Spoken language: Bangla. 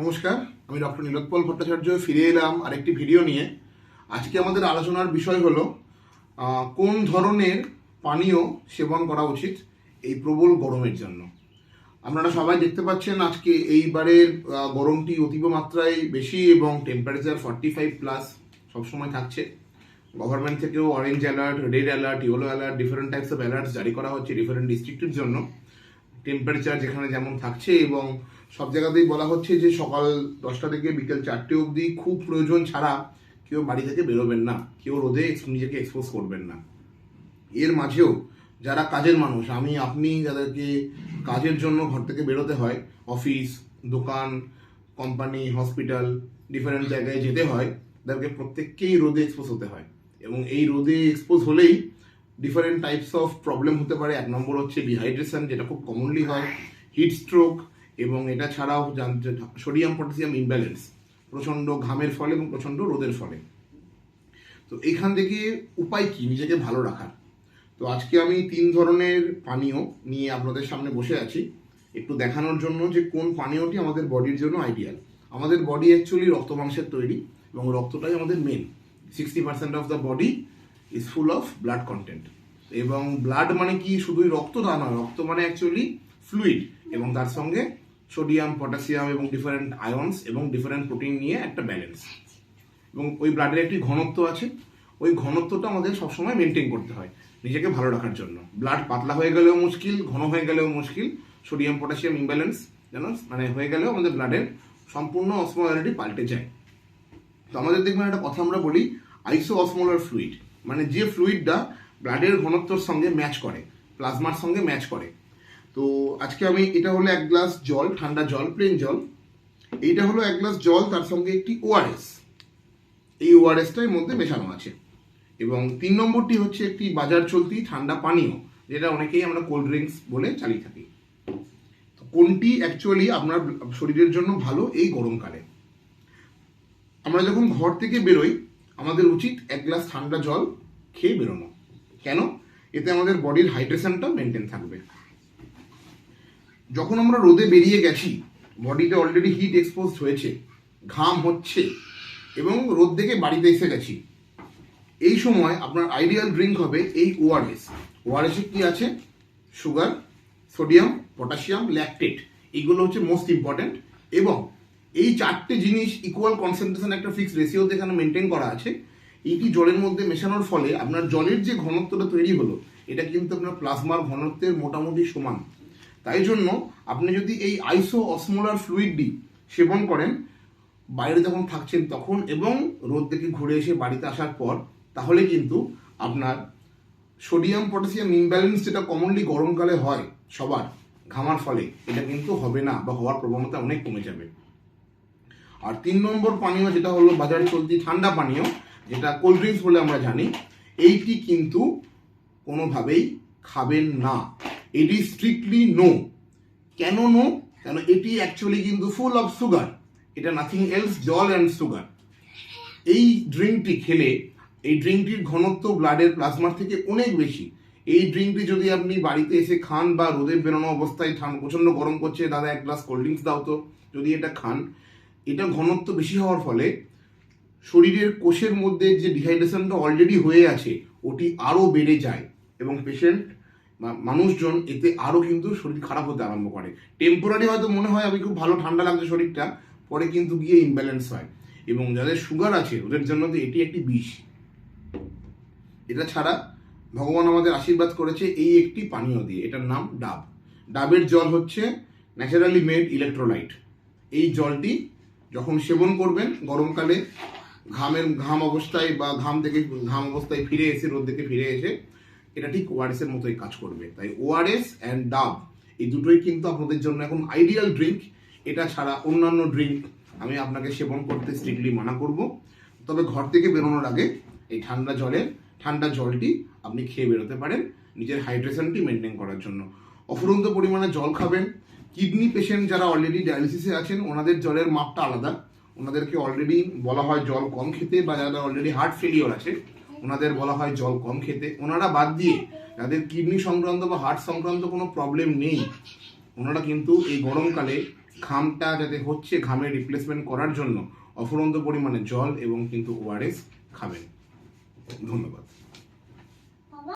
নমস্কার, আমি ডক্টর নীলোৎপল ভট্টাচার্য ফিরে এলাম আরেকটি ভিডিও নিয়ে। আজকে আমাদের আলোচনার বিষয় হলো কোন ধরনের পানীয় সেবন করা উচিত এই প্রবল গরমের জন্য। আপনারা সবাই দেখতে পাচ্ছেন আজকে এইবারের গরমটি অতীব মাত্রায় বেশি এবং টেম্পারেচার 45+ সবসময় থাকছে। গভর্নমেন্ট থেকেও orange alert, red alert, yellow alert, different types of alerts জারি করা হচ্ছে ডিফারেন্ট ডিস্ট্রিক্টের জন্য। টেম্পারেচার যেখানে যেমন থাকছে এবং সব জায়গাতেই বলা হচ্ছে যে সকাল 10টা থেকে বিকেল 4টে অবধি খুব প্রয়োজন ছাড়া কেউ বাড়ি থেকে বেরোবেন না, কেউ রোদে নিজেকে এক্সপোজ করবেন না। এর মাঝেও যারা কাজের মানুষ, আমি আপনি যাদেরকে কাজের জন্য ঘর থেকে বেরোতে হয়, অফিস, দোকান, কোম্পানি, হসপিটাল, ডিফারেন্ট জায়গায় যেতে হয়, তাদেরকে প্রত্যেককেই রোদে এক্সপোজ হতে হয়। এবং এই রোদে এক্সপোজ হলেই ডিফারেন্ট টাইপস অফ প্রবলেম হতে পারে। এক নম্বর হচ্ছে ডিহাইড্রেশন, যেটা খুব কমনলি হয়, হিট স্ট্রোক, এবং এটা ছাড়াও সোডিয়াম পটাশিয়াম ইমব্যালেন্স, প্রচণ্ড ঘামের ফলে এবং প্রচণ্ড রোদের ফলে। তো এইখান থেকে উপায় কি নিজেকে ভালো রাখার? তো আজকে আমি 3 ধরনের পানীয় নিয়ে আপনাদের সামনে বসে আছি একটু দেখানোর জন্য যে কোন পানীয়টি আমাদের বডির জন্য আইডিয়াল। আমাদের বডি অ্যাকচুয়ালি রক্ত মাংসের তৈরি এবং রক্তটাই আমাদের main. 60% of the body is full of blood content. এবং ব্লাড মানে কি শুধুই রক্ত তা নয়, রক্ত মানে অ্যাকচুয়ালি ফ্লুইড এবং তার সঙ্গে সোডিয়াম, পটাশিয়াম এবং ডিফারেন্ট আয়নস এবং ডিফারেন্ট প্রোটিন নিয়ে একটা ব্যালেন্স। এবং ওই ব্লাডের একটি ঘনত্ব আছে, ওই ঘনত্বটা আমাদের সবসময় মেনটেন করতে হয় নিজেকে ভালো রাখার জন্য। ব্লাড পাতলা হয়ে গেলেও মুশকিল, ঘন হয়ে গেলেও মুশকিল, সোডিয়াম পটাশিয়াম ইমব্যালেন্স যেন হয়ে গেলেও আমাদের ব্লাডের সম্পূর্ণ অসমোলারিটি পাল্টে যায়। তো আমাদের দেখবেন একটা কথা আমরা বলি আইসো অসমোলার ফ্লুইড, মানে যে ফ্লুইডটা ব্লাডের ঘনত্বর সঙ্গে ম্যাচ করে, প্লাজমার সঙ্গে ম্যাচ করে। তো আজকে আমি এটা হলো 1 গ্লাস জল, ঠান্ডা জল, প্লেন জল। এইটা হলো 1 গ্লাস জল, তার সঙ্গে একটি ওআরএস। এই ওআরএসটার মধ্যে মেশানো আছে। এবং 3 নম্বরটি হচ্ছে একটি বাজার চলতি ঠান্ডা পানীয়, যেটা অনেকেই আমরা কোল্ড ড্রিঙ্কস বলে চালিয়ে থাকি। তো কোনটি অ্যাকচুয়ালি আপনার শরীরের জন্য ভালো এই গরমকালে? আমরা যখন ঘর থেকে বেরোই আমাদের উচিত 1 গ্লাস ঠান্ডা জল খেয়ে বেরোনো। কেন? এতে আমাদের বডির হাইড্রেশনটা মেনটেন থাকবে। যখন আমরা রোদে বেরিয়ে গেছি, বডিতে অলরেডি হিট এক্সপোজ হয়েছে, ঘাম হচ্ছে এবং রোদ থেকে বাড়িতে এসে গেছি, এই সময় আপনার আইডিয়াল ড্রিঙ্ক হবে এই ওআরএস। ওআরএসে কি আছে? সুগার, সোডিয়াম, পটাশিয়াম, ল্যাকটেট, এইগুলো হচ্ছে মোস্ট ইম্পর্টেন্ট। এবং এই 4টে জিনিস ইকুয়াল কনসেন্ট্রেশন একটা ফিক্সড রেশিওতে এখানে মেনটেন করা আছে। এইটি জলের মধ্যে মেশানোর ফলে আপনার জলের যে ঘনত্বটা তৈরি হলো, এটা কিন্তু আপনার প্লাজমার ঘনত্বের মোটামুটি সমান। তাই জন্য আপনি যদি এই আইসো অসমোলার ফ্লুইডটি সেবন করেন বাইরে যখন থাকছেন তখন এবং রোদ থেকে ঘুরে এসে বাড়িতে আসার পর, তাহলে কিন্তু আপনার সোডিয়াম পটাশিয়াম ইমব্যালেন্স, যেটা কমনলি গরমকালে হয় সবার ঘামার ফলে, এটা কিন্তু হবে না বা হওয়ার প্রবণতা অনেক কমে যাবে। আর 3 নম্বর পানীয় যেটা হলো বাজার চলতি ঠান্ডা পানীয়, যেটা কোল্ড ড্রিঙ্কস বলে আমরা জানি, এইটি কিন্তু কোনোভাবেই খাবেন না। এটি স্ট্রিক্টলি নো। কেন নো? কেন এটি অ্যাকচুয়ালি কিন্তু ফুল অফ সুগার। এটা নাথিং এলস, জল অ্যান্ড সুগার। এই ড্রিঙ্কটি খেলে, এই ড্রিঙ্কটির ঘনত্ব ব্লাডের প্লাজমার থেকে অনেক বেশি। এই ড্রিঙ্কটি যদি আপনি বাড়িতে এসে খান বা রোদে বেরোনো অবস্থায় প্রচণ্ড গরম করছে, দাদা 1 গ্লাস কোল্ড ড্রিঙ্কস দাও তো, যদি এটা খান, এটা ঘনত্ব বেশি হওয়ার ফলে শরীরের কোষের মধ্যে যে ডিহাইড্রেশনটা অলরেডি হয়ে আছে ওটি আরও বেড়ে যায় এবং পেশেন্ট মানুষজন এতে আরও কিন্তু শরীর খারাপ হতে আরম্ভ করে। টেম্পোরারি হয়তো মনে হয় আমি খুব ভালো ঠান্ডা লাগছে শরীরটা, পরে কিন্তু গিয়ে ইমব্যালেন্স হয়। এবং যাদের সুগার আছে ওদের জন্য তো এটি একটি বিষ। এটা ছাড়া ভগবান আমাদের আশীর্বাদ করেছে এই একটি পানীয় দিয়ে, এটার নাম ডাব। ডাবের জল হচ্ছে ন্যাচারালি মেড ইলেকট্রোলাইট। এই জলটি যখন সেবন করবেন গরমকালে ঘাম অবস্থায় বা ঘাম অবস্থায় ফিরে এসে, রোদ থেকে ফিরে এসে, এটা ঠিক ওআরএস এর মতোই কাজ করবে। তাই ওআরএস অ্যান্ড ডাব এই দুটোই কিন্তু আপনাদের জন্য এখন আইডিয়াল ড্রিঙ্ক। এটা ছাড়া অন্যান্য ড্রিঙ্ক আমি আপনাকে সেবন করতে স্ট্রিক্টলি মানা করব। তবে ঘর থেকে বেরোনোর আগে এই ঠান্ডা জলটি আপনি খেয়ে বেরোতে পারেন নিজের হাইড্রেশনটি মেনটেন করার জন্য। অফুরন্ত পরিমাণে জল খাবেন। কিডনি পেশেন্ট যারা অলরেডি ডায়ালিসিসে আছেন ওনাদের জলের মাপটা আলাদা, ওনাদেরকে অলরেডি বলা হয় জল কম খেতে, বা যারা অলরেডি হার্ট ফেলিওর আছে ওনাদের বলা হয় জল কম খেতে। ওনারা বাদ দিয়ে যাদের কিডনি সংক্রান্ত বা হার্ট সংক্রান্ত কোনো প্রবলেম নেই, ওনারা কিন্তু এই গরমকালে ঘামটা যাতে হচ্ছে, ঘামের রিপ্লেসমেন্ট করার জন্য অফুরন্ত পরিমাণে জল এবং কিন্তু ওআরএস খাবেন। ধন্যবাদ।